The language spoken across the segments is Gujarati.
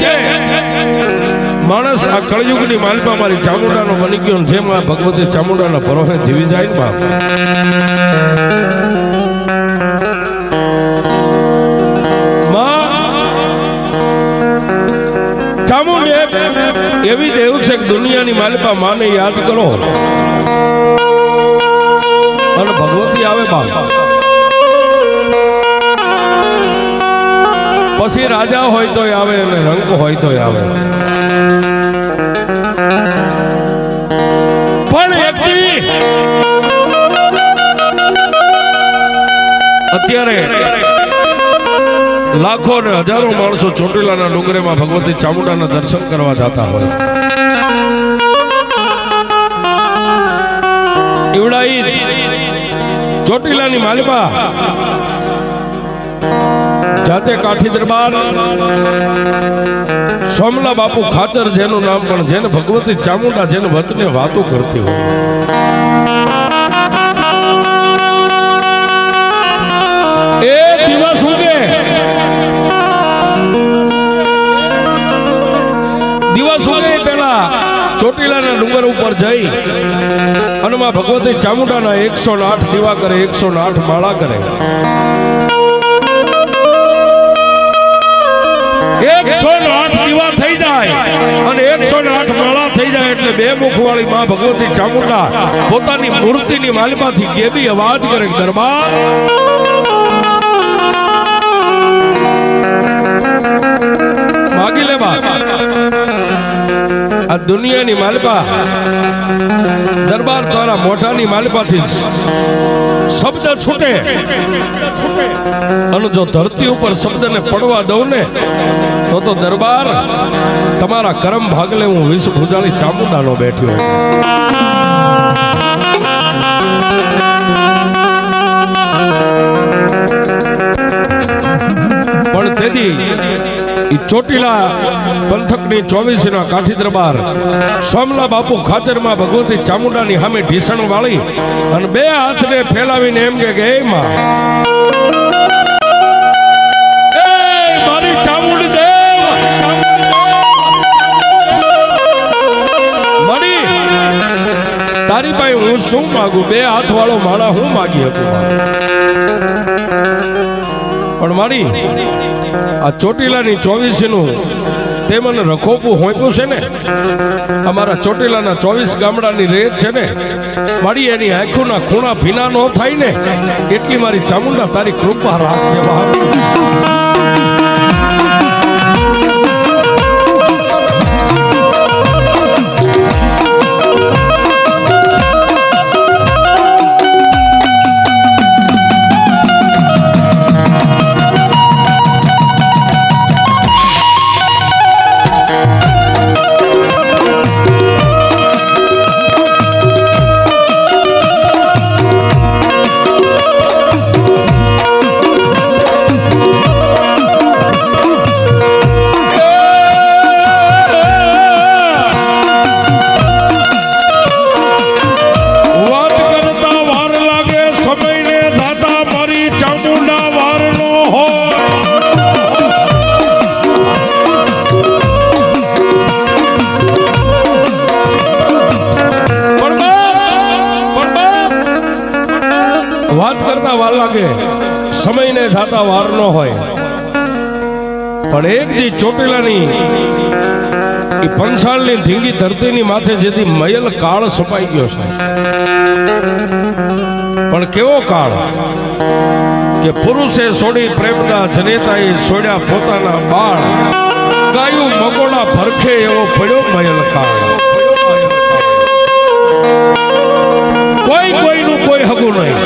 છે માણસ આ કળયુગની માલપા મારી ચામુંડાનો બની ગયો ને જેમ આ ભગવતી ચામુંડાના ભરોસે જીવી જાય ને બાપ એવી દેવ છે કે દુનિયાની માલિકા માને યાદ કરો અને ભગવતી આવે બાપ પછી રાજા હોય તોય આવે અને રંગ હોય તોય આવે પણ એકથી અત્યારે લાખો ને હજારો માણસો ચોટીલાના ડુંગરેમાં ભગવતી ચામુંડાના દર્શન કરવા જતા હોય ઈવડાઈ ચોટીલાની માલિકા જાતે કાઠી દરબાર સોમલા બાપુ ખાચર જેનું નામ પણ જેને ભગવતી ચામુંડા જેને વચને વાતો કરતી હોય એ દિવસ ઉગે પેલા ચોટીલાના ડુંગર ઉપર જઈ અને માં ભગવતી ચામુંડાના 108 દીવા કરે 108 માળા કરે 108 દીવા થઈ જાય અને 108 માળા થઈ જાય એટલે બે મુખવાળી માં ભગવતી ચામુંડા પોતાની મૂર્તિની માલિકાથી ગેબી અવાજ કરે દરબાર માગી લે બા આ દુનિયાની માલિકા દરબાર દ્વારા મોઢાની માલિકાથી શબ્દ છૂટે અને જો ધરતી ઉપર શબ્દને પડવા દઉં ને તો દરબાર તમારા કરમ ભાગલે હું વિષ ભુજાળી ચામુંડાનો બેઠ્યો પણ તેથી ચોટીલા પંથકની 24 ના કાઠી દરબાર સોમલા બાપુ ખાચરમાં ભગવતી ચામુંડાની સામે ઢીસણ વાળી અને બે હાથને ફેલાવીને એમ કે એ માં એ મારી ચામુંડી દેવ મળી તારી પાસે હું શું માંગુ બે હાથ વાળો માળા હું માગી શકું પણ મારી આ ચોટીલાની 24 નું તે મને રખોપું હોંપ્યું છે ને અમારા ચોટીલાના 24 ગામડાની રેત છે ને મારી એની આંખોના ખૂણા ભીના ન થાય ને એટલી મારી ચામુંડા તારી કૃપા રાખજે વાત કરતા વાર લાગે સમયને થતા વાર ન હોય પણ એક દી ચોટીલાની એ પંચાળની ધીંગી ધરતીની માથે જેથી મયલ કાળ છપાઈ ગયો છે પણ કેવો કાળ કે પુરુષે છોડી પ્રેમના જનેતાએ છોડ્યા પોતાના બાળ ગાયું મકોડા ભરખે એવો પડ્યો મયલ કાળ કોઈનું કોઈ હગું નહીં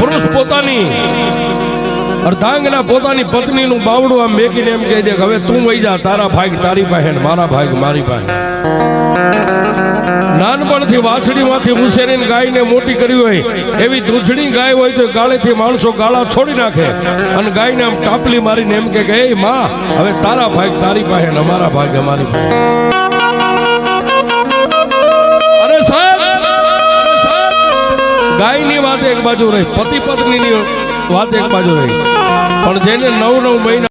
પુરુષ પોતાની અર્ધાંગના પોતાની પત્નીનું બાવડું આમ મેકીને એમ કહે છે કે હવે તું વઈ જા તારા ભાગ તારી પાસે મારા ભાગ મારી પાસે નાનપણથી વાછડીમાંથી ઉછેરીને ગાયને મોટી કરી હોય એવી દૂધણી ગાય હોય તો ગાળેથી માણસો ગાળા છોડી નાખે અને ગાયને આમ ટાપલી મારીને એમ કે એ માં હવે તારા ભાગ તારી પાસે ને અમારા ભાગ અમારી પાસે ગાયની વાત એક બાજુ રહી પતિ પત્નીની વાત એક બાજુ રહી પણ જેને 9 મહિના